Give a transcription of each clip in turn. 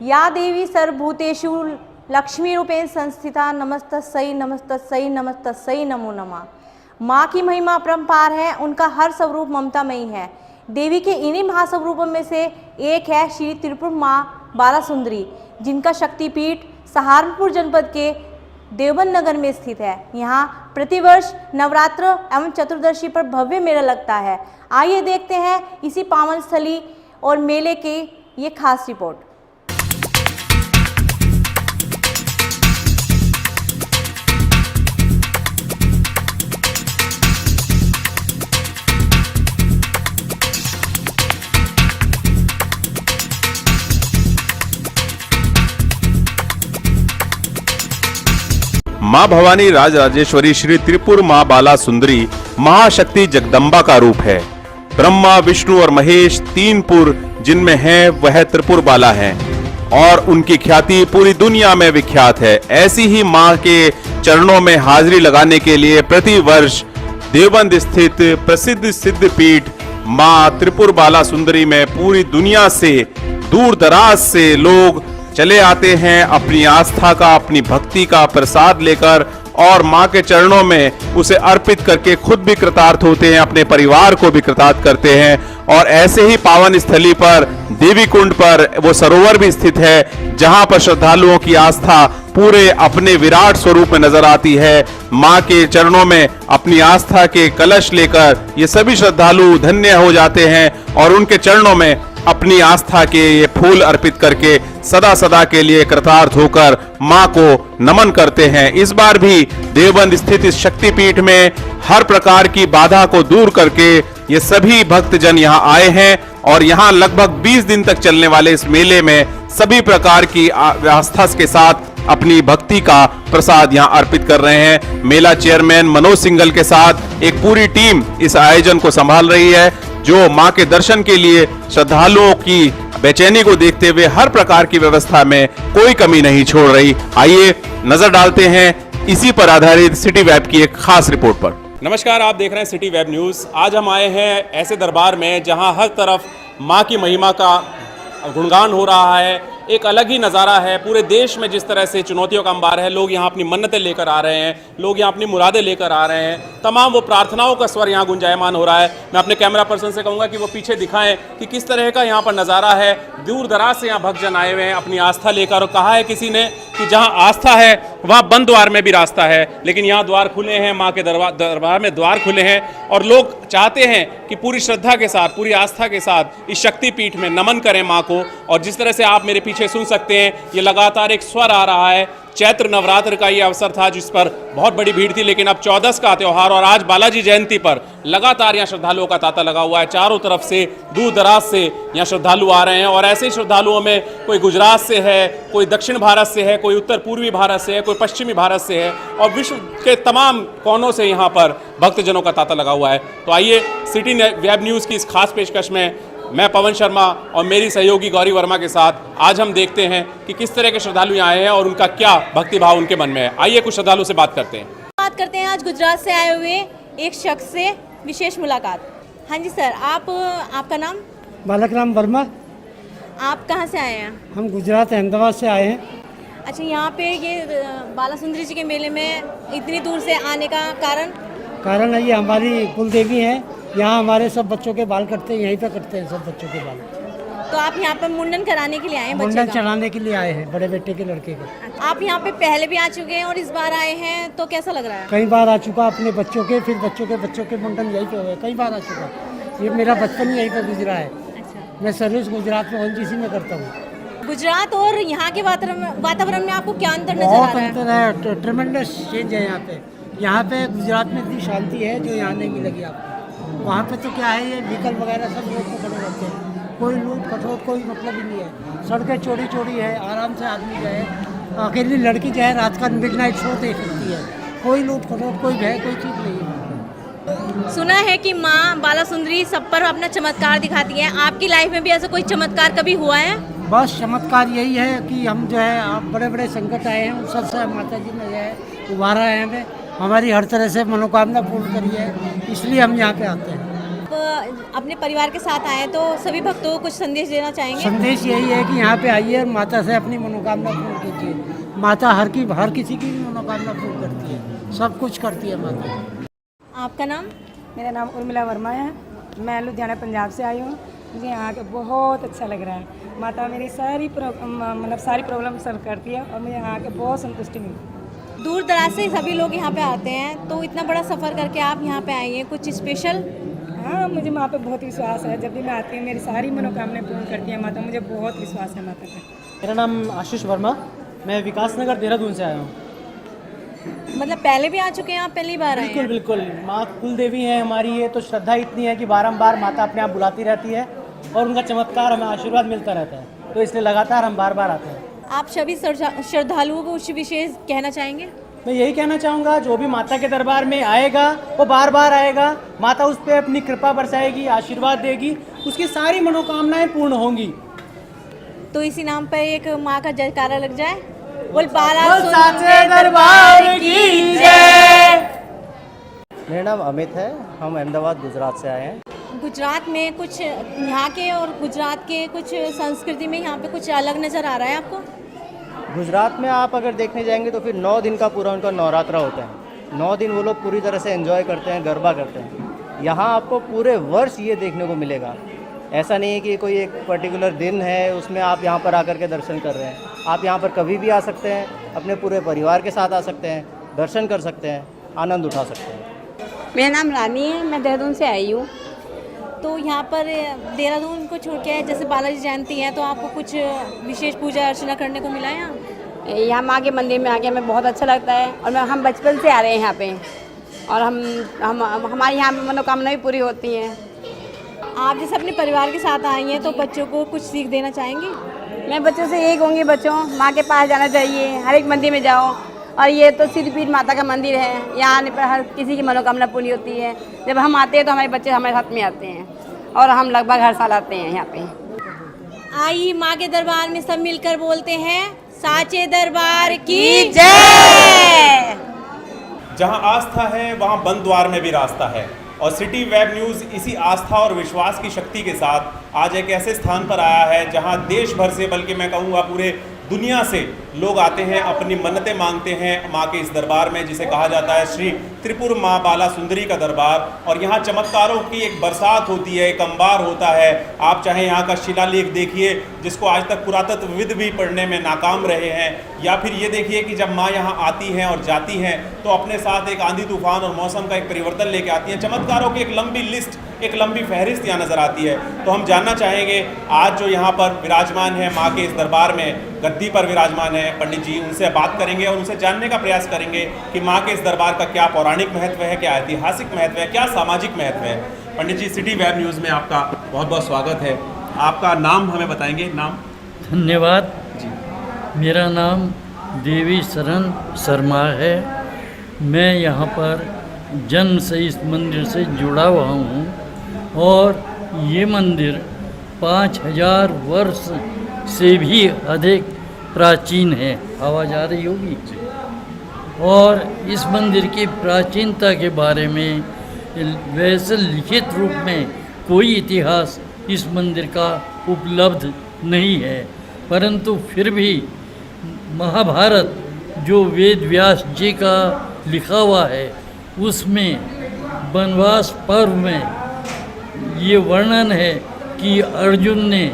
या देवी सर्वभूतेषु लक्ष्मीरूपेण संस्थिता नमस्तस्यै नमस्तस्यै नमस्तस्यै नमो नमः। माँ की महिमा अपरंपार है, उनका हर स्वरूप ममतामयी है। देवी के इन्हीं महास्वरूपों में से एक है श्री त्रिपुर माँ बाला सुंदरी, जिनका शक्तिपीठ सहारनपुर जनपद के देवबंद नगर में स्थित है। यहाँ प्रतिवर्ष नवरात्र एवं चतुर्दशी पर भव्य मेला लगता है। आइए देखते हैं इसी पावन स्थली और मेले की ये खास रिपोर्ट। माँ भवानी राजराजेश्वरी श्री त्रिपुर माँ बाला सुंदरी महाशक्ति जगदम्बा का रूप है। ब्रह्मा विष्णु और महेश तीन पुर जिनमें हैं वह त्रिपुर बाला हैं और उनकी ख्याति पूरी दुनिया में विख्यात है। ऐसी ही माँ के चरणों में हाजिरी लगाने के लिए प्रति वर्ष देवबंद स्थित प्रसिद्ध सिद्ध पीठ माँ त्रिपुर बाला सुंदरी में पूरी दुनिया से दूर दराज से लोग चले आते हैं अपनी आस्था का, अपनी भक्ति का प्रसाद लेकर और माँ के चरणों में उसे अर्पित करके खुद भी कृतार्थ होते हैं, अपने परिवार को भी कृतार्थ करते हैं। और ऐसे ही पावन स्थली पर देवी कुंड पर वो सरोवर भी स्थित है, जहां पर श्रद्धालुओं की आस्था पूरे अपने विराट स्वरूप में नजर आती है। माँ के चरणों में अपनी आस्था के कलश लेकर ये सभी श्रद्धालु धन्य हो जाते हैं और उनके चरणों में अपनी आस्था के ये फूल अर्पित करके सदा सदा के लिए कृतार्थ होकर मां को नमन करते हैं। इस बार भी देवबंद स्थित इस शक्तिपीठ में हर प्रकार की बाधा को दूर करके ये सभी भक्तजन यहाँ आए हैं और यहाँ लगभग 20 दिन तक चलने वाले इस मेले में सभी प्रकार की आस्था के साथ अपनी भक्ति का प्रसाद यहाँ अर्पित कर रहे हैं। मेला चेयरमैन मनोज सिंघल के साथ एक पूरी टीम इस आयोजन को संभाल रही है, जो मां के दर्शन के लिए श्रद्धालुओं की बेचैनी को देखते हुए हर प्रकार की व्यवस्था में कोई कमी नहीं छोड़ रही। आइए नजर डालते हैं इसी पर आधारित सिटी वेब की एक खास रिपोर्ट पर। नमस्कार, आप देख रहे हैं सिटी वेब न्यूज़। आज हम आए हैं ऐसे दरबार में जहां हर तरफ मां की महिमा का गुणगान हो रहा है। एक अलग ही नज़ारा है। पूरे देश में जिस तरह से चुनौतियों का अंबार है, लोग यहाँ अपनी मन्नतें लेकर आ रहे हैं, लोग यहाँ अपनी मुरादें लेकर आ रहे हैं। तमाम वो प्रार्थनाओं का स्वर यहाँ गुंजायमान हो रहा है। मैं अपने कैमरा पर्सन से कहूँगा कि वो पीछे दिखाएं कि किस तरह का यहाँ पर नज़ारा है। दूर दराज से यहाँ भक्तजन आए हुए हैं अपनी आस्था लेकर, और कहा है किसी ने कि जहाँ आस्था है वहाँ बंद द्वार में भी रास्ता है, लेकिन यहाँ द्वार खुले हैं। माँ के दरबार में द्वार खुले हैं और लोग चाहते हैं कि पूरी श्रद्धा के साथ, पूरी आस्था के साथ इस शक्तिपीठ में नमन करें माँ को। और जिस तरह से आप मेरे पीछे सुन सकते हैं, ये लगातार एक स्वर आ रहा है। चैत्र नवरात्र का ये अवसर था जिस पर बहुत बड़ी भीड़ थी, लेकिन अब 14 का त्यौहार और आज बालाजी जयंती पर लगातार यहाँ श्रद्धालुओं का तांता लगा हुआ है। चारों तरफ से दूर दराज से यहाँ श्रद्धालु आ रहे हैं और ऐसे ही श्रद्धालुओं में कोई गुजरात से है, कोई दक्षिण भारत से है, कोई उत्तर पूर्वी भारत से है, कोई पश्चिमी भारत से है और विश्व के तमाम कोनों से यहाँ पर भक्तजनों का तांता लगा हुआ है। तो आइए सिटी वेब न्यूज़ की इस खास पेशकश में मैं पवन शर्मा और मेरी सहयोगी गौरी वर्मा के साथ आज हम देखते हैं कि किस तरह के श्रद्धालु यहाँ आए हैं और उनका क्या भक्ति भाव उनके मन में है। आइए कुछ श्रद्धालु से बात करते हैं। आज गुजरात से आए हुए एक शख्स से विशेष मुलाकात। हाँ जी सर, आपका नाम? बालक राम वर्मा। आप कहाँ से आए हैं? हम गुजरात अहमदाबाद से आए हैं। अच्छा, यहाँ पे ये बाला सुंदरी जी के मेले में इतनी दूर से आने का कारण है ये हमारी कुल देवी है। यहाँ हमारे सब बच्चों के बाल कटते हैं, यहीं पे कटते हैं सब बच्चों के बाल। तो आप यहाँ पे मुंडन कराने के लिए आए हैं? मुंडन चढ़ाने के लिए आए हैं, बड़े बेटे के लड़के का। आप यहाँ पे पहले भी आ चुके हैं और इस बार आए हैं, तो कैसा लग रहा है? कई बार आ चुका अपने बच्चों के, फिर बच्चों के मुंडन यहीं पे हुए, कई बार आ चुका। ये मेरा बचपन यहीं पे गुजरा है। अच्छा। मैं सर्विस गुजरात में ONGC में करता हूँ। गुजरात और यहाँ के वातावरण में आपको क्या अंतर नजर आ रहा है? बहुत अंतर है, ट्रेमेंडस चेंज है यहाँ पे। यहाँ पे गुजरात में इतनी शांति है जो यहाँ नहीं मिलेगी आपको। वहाँ पे तो क्या है, ये व्हीकल वगैरह सब रोड पर खड़े रहते हैं, कोई लूट खटोट कोई मतलब ही नहीं है। सड़कें चौड़ी चौड़ी है, आराम से आदमी जो है, अकेली लड़की जो है रात का मिडनाइट शो देख सकती है। कोई लूट खटोट कोई भय कोई चीज़ नहीं है। सुना है कि माँ बाला सुंदरी सब पर अपना चमत्कार दिखाती है। आपकी लाइफ में भी ऐसा कोई चमत्कार कभी हुआ है? बस चमत्कार यही है कि हम जो है बड़े बड़े संकट आए हैं, उन सबसे माता जी ने जो है उबारा है, हमें हमारी हर तरह से मनोकामना पूर्ण करी है, इसलिए हम यहाँ पे आते हैं। आप अपने परिवार के साथ आए तो सभी भक्तों को कुछ संदेश देना चाहेंगे? संदेश यही है कि यहाँ पे आइए और माता से अपनी मनोकामना पूर्ण कीजिए। माता हर किसी की भी मनोकामना पूर्ण करती है, सब कुछ करती है माता। आपका नाम? मेरा नाम उर्मिला वर्मा है। मैं लुधियाना पंजाब से आई हूँ। मुझे यहाँ के बहुत अच्छा लग रहा है। माता मेरी सारी प्रॉब्लम सॉल्व करती है और मुझे यहाँ के बहुत संतुष्टि मिलती है। दूर दराज से सभी लोग यहाँ पे आते हैं, तो इतना बड़ा सफ़र करके आप यहाँ पे आई हैं, कुछ स्पेशल? हाँ, मुझे माँ पे बहुत विश्वास है। जब भी मैं आती हूँ मेरी सारी मनोकामनाएं पूर्ण करती है माता। मुझे बहुत विश्वास है माता पे। मेरा नाम आशीष वर्मा, मैं विकास नगर देहरादून से आया हूँ। मतलब पहले भी आ चुके हैं आप, पहली बार आए हैं? बिल्कुल बिल्कुल, माँ कुल देवी है हमारी। ये तो श्रद्धा इतनी है कि बारंबार माता अपने आप बुलाती रहती है और उनका चमत्कार हमें आशीर्वाद मिलता रहता है, तो इसलिए लगातार हम बार बार आते हैं। आप सभी श्रद्धालुओं को कुछ विशेष कहना चाहेंगे? मैं यही कहना चाहूँगा, जो भी माता के दरबार में आएगा वो बार बार आएगा। माता उस पर अपनी कृपा बरसाएगी, आशीर्वाद देगी, उसकी सारी मनोकामनाएं पूर्ण होंगी। तो इसी नाम पर एक माँ का जयकारा लग जाए। बोल बाला साचे दरबार की जय। मेरा नाम अमित है, हम अहमदाबाद गुजरात से आए हैं। गुजरात में कुछ यहाँ के और गुजरात के कुछ संस्कृति में यहाँ पे कुछ अलग नज़र आ रहा है आपको? गुजरात में आप अगर देखने जाएंगे तो फिर 9 दिन का पूरा उनका नवरात्रा होता है। 9 दिन वो लोग पूरी तरह से एंजॉय करते हैं, गरबा करते हैं। यहाँ आपको पूरे वर्ष ये देखने को मिलेगा। ऐसा नहीं है कि कोई एक पर्टिकुलर दिन है उसमें आप यहाँ पर आकर के दर्शन कर रहे हैं। आप यहाँ पर कभी भी आ सकते हैं, अपने पूरे परिवार के साथ आ सकते हैं, दर्शन कर सकते हैं, आनंद उठा सकते हैं। मेरा नाम रानी है, मैं देहरादून से आई हूँ। तो यहाँ पर देहरादून को छोड़ के जैसे बालाजी जयंती है, तो आपको कुछ विशेष पूजा अर्चना करने को मिला है यहाँ? यहाँ माँ के मंदिर में आके हमें बहुत अच्छा लगता है और हम बचपन से आ रहे हैं यहाँ पे, और हमारे यहाँ पे मनोकामना भी पूरी होती हैं। आप जैसे अपने परिवार के साथ आई हैं तो बच्चों को कुछ सीख देना चाहेंगी? मैं बच्चों से यही कहूँगी, बच्चों माँ के पास जाना चाहिए, हर एक मंदिर में जाओ। और ये तो सिद्धपीठ माता का मंदिर है, यहाँ आने पर हर किसी की मनोकामना पूरी होती है। जब हम आते हैं तो हमारे बच्चे हमारे साथ में आते हैं और हम लगभग हर साल आते हैं यहाँ पे। आई माँ के दरबार में सब मिलकर बोलते हैं, साचे दरबार की जय। जहां आस्था है वहां बंद द्वार में भी रास्ता है। और सिटी वेब न्यूज़ इसी आस्था और विश्वास की शक्ति के साथ आज एक ऐसे स्थान पर आया है जहां देश भर से, बल्कि मैं कहूँगा पूरे दुनिया से लोग आते हैं, अपनी मन्नतें मांगते हैं माँ के इस दरबार में, जिसे कहा जाता है श्री त्रिपुर माँ बाला सुंदरी का दरबार। और यहाँ चमत्कारों की एक बरसात होती है, एक अंबार होता है। आप चाहे यहाँ का शिलालेख देखिए, जिसको आज तक पुरातत्वविद भी पढ़ने में नाकाम रहे हैं, या फिर ये देखिए कि जब माँ यहाँ आती हैं और जाती हैं तो अपने साथ एक आंधी तूफान और मौसम का एक परिवर्तन लेके आती हैं। चमत्कारों की एक लंबी लिस्ट, एक लंबी फहरिस्त यहाँ नज़र आती है। तो हम जानना चाहेंगे आज जो यहाँ पर विराजमान है माँ के इस दरबार में, गद्दी पर विराजमान है पंडित जी, उनसे बात करेंगे और उनसे जानने का प्रयास करेंगे कि माँ के इस दरबार का क्या पौराणिक महत्व है, क्या ऐतिहासिक महत्व है, क्या सामाजिक महत्व है। पंडित जी, सिटी वेब न्यूज़ में आपका बहुत बहुत स्वागत है। आपका नाम हमें बताएंगे? नाम? धन्यवाद जी। मेरा नाम देवी शरण शर्मा है। मैं यहाँ पर जन्म से इस मंदिर से जुड़ा हुआ हूँ और ये मंदिर 5000 वर्ष से भी अधिक प्राचीन है। आवाज़ आ रही होगी। और इस मंदिर की प्राचीनता के बारे में वैसे लिखित रूप में कोई इतिहास इस मंदिर का उपलब्ध नहीं है, परंतु फिर भी महाभारत जो वेद व्यास जी का लिखा हुआ है उसमें वनवास पर्व में ये वर्णन है कि अर्जुन ने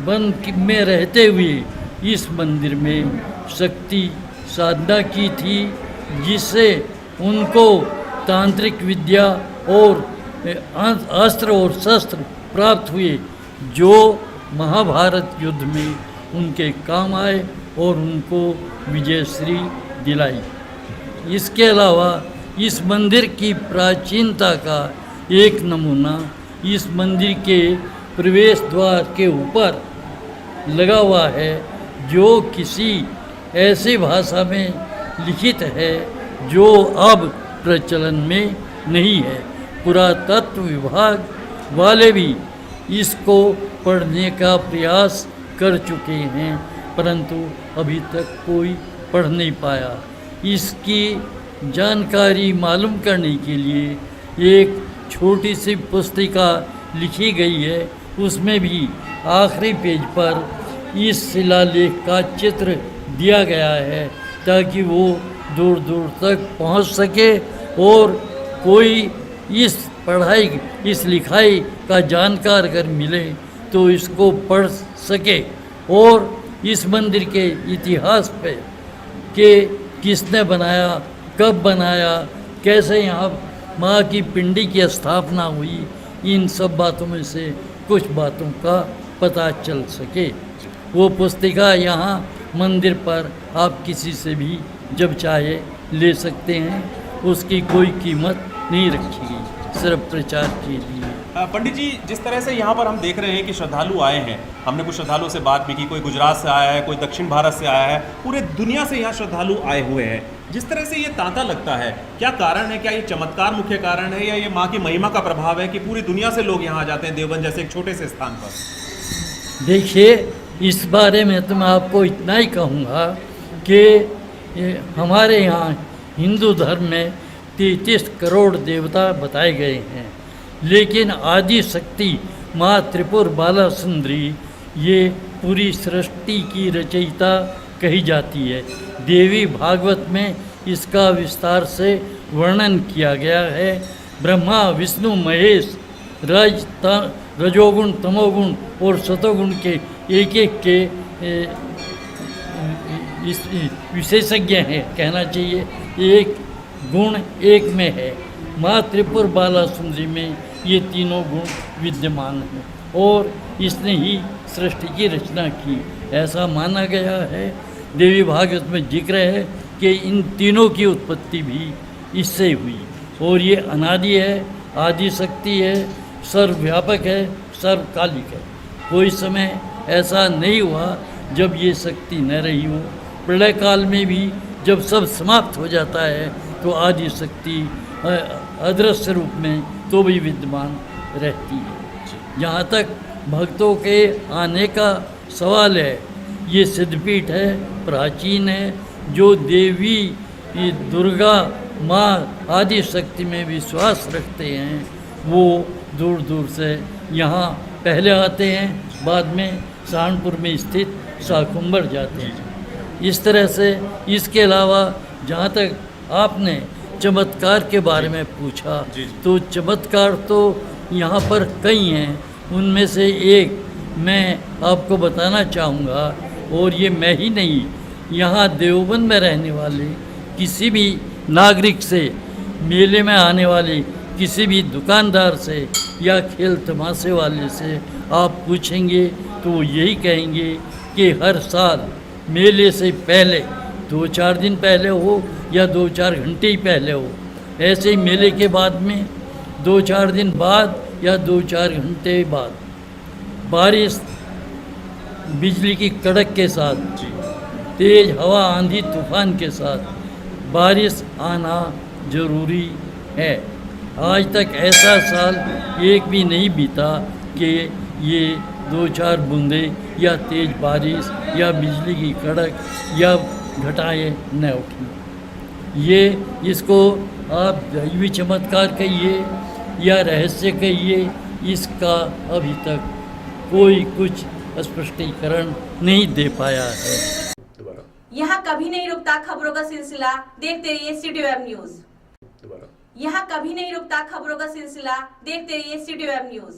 वन में रहते हुए इस मंदिर में शक्ति साधना की थी, जिससे उनको तांत्रिक विद्या और अस्त्र और शस्त्र प्राप्त हुए, जो महाभारत युद्ध में उनके काम आए और उनको विजयश्री दिलाई। इसके अलावा इस मंदिर की प्राचीनता का एक नमूना इस मंदिर के प्रवेश द्वार के ऊपर लगा हुआ है, जो किसी ऐसी भाषा में लिखित है जो अब प्रचलन में नहीं है। पुरातत्व विभाग वाले भी इसको पढ़ने का प्रयास कर चुके हैं, परंतु अभी तक कोई पढ़ नहीं पाया। इसकी जानकारी मालूम करने के लिए एक छोटी सी पुस्तिका लिखी गई है, उसमें भी आखिरी पेज पर इस शिलालेख का चित्र दिया गया है ताकि वो दूर दूर तक पहुंच सके और कोई इस पढ़ाई इस लिखाई का जानकार अगर मिले तो इसको पढ़ सके और इस मंदिर के इतिहास पे कि किसने बनाया, कब बनाया, कैसे यहाँ माँ की पिंडी की स्थापना हुई, इन सब बातों में से कुछ बातों का पता चल सके। वो पुस्तिका यहाँ मंदिर पर आप किसी से भी जब चाहे ले सकते हैं, उसकी कोई कीमत नहीं रखी गई, सिर्फ प्रचार के लिए। पंडित जी, जिस तरह से यहाँ पर हम देख रहे हैं कि श्रद्धालु आए हैं, हमने कुछ श्रद्धालुओं से बात भी की, कोई गुजरात से आया है, कोई दक्षिण भारत से आया है, पूरे दुनिया से यहाँ श्रद्धालु आए हुए हैं। जिस तरह से ये तांता लगता है, क्या कारण है? क्या ये चमत्कार मुख्य कारण है या ये माँ की महिमा का प्रभाव है कि पूरी दुनिया से लोग यहाँ आ जाते हैं देवबंद जैसे एक छोटे से स्थान पर? देखिए, इस बारे में तो मैं आपको इतना ही कहूँगा कि हमारे यहाँ हिंदू धर्म में 33 करोड़ देवता बताए गए हैं, लेकिन आदि शक्ति माँ त्रिपुर बाला सुंदरी ये पूरी सृष्टि की रचयिता कही जाती है। देवी भागवत में इसका विस्तार से वर्णन किया गया है। ब्रह्मा विष्णु महेश रजोगुण तमोगुण और सतोगुण के एक एक के विशेषज्ञ हैं, कहना चाहिए एक गुण एक में है। माँ त्रिपुर बाला सुंदरी में ये तीनों गुण विद्यमान हैं और इसने ही सृष्टि की रचना की, ऐसा माना गया है। देवी भागवत में जिक्र है कि इन तीनों की उत्पत्ति भी इससे हुई और ये अनादि है, आदि शक्ति है, सर्वव्यापक है, सर्वकालिक है। कोई समय ऐसा नहीं हुआ जब ये शक्ति न रही हो। प्रलय काल में भी जब सब समाप्त हो जाता है तो आदि शक्ति अदृश्य रूप में तो भी विद्यमान रहती है। जहाँ तक भक्तों के आने का सवाल है, ये सिद्धपीठ है, प्राचीन है, जो देवी दुर्गा माँ आदि शक्ति में विश्वास रखते हैं वो दूर दूर से यहाँ पहले आते हैं, बाद में सहारनपुर में स्थित शाकुंभर जाते हैं। इस तरह से इसके अलावा जहाँ तक आपने चमत्कार के बारे में पूछा, तो चमत्कार तो यहाँ पर कई हैं, उनमें से एक मैं आपको बताना चाहूँगा, और ये मैं ही नहीं, यहाँ देवबंद में रहने वाले किसी भी नागरिक से, मेले में आने वाले किसी भी दुकानदार से या खेल तमाशे वाले से आप पूछेंगे तो वो यही कहेंगे कि हर साल मेले से पहले 2-4 दिन पहले हो या 2-4 घंटे ही पहले हो, ऐसे ही मेले के बाद में 2-4 दिन बाद या 2-4 घंटे बाद बारिश बिजली की कड़क के साथ, तेज़ हवा आंधी तूफान के साथ बारिश आना ज़रूरी है। आज तक ऐसा साल एक भी नहीं बीता कि ये 2-4 बूंदे या तेज़ बारिश या बिजली की कड़क या घटाएं न उठी। ये इसको आप दैवी चमत्कार कहिए या रहस्य कहिए, इसका अभी तक कोई कुछ स्पष्टीकरण नहीं दे पाया है। यहाँ कभी नहीं रुकता खबरों का सिलसिला, देखते रहिए सिटी वेब न्यूज। यहाँ कभी नहीं रुकता खबरों का सिलसिला, देखते रहिए सिटी वेब न्यूज।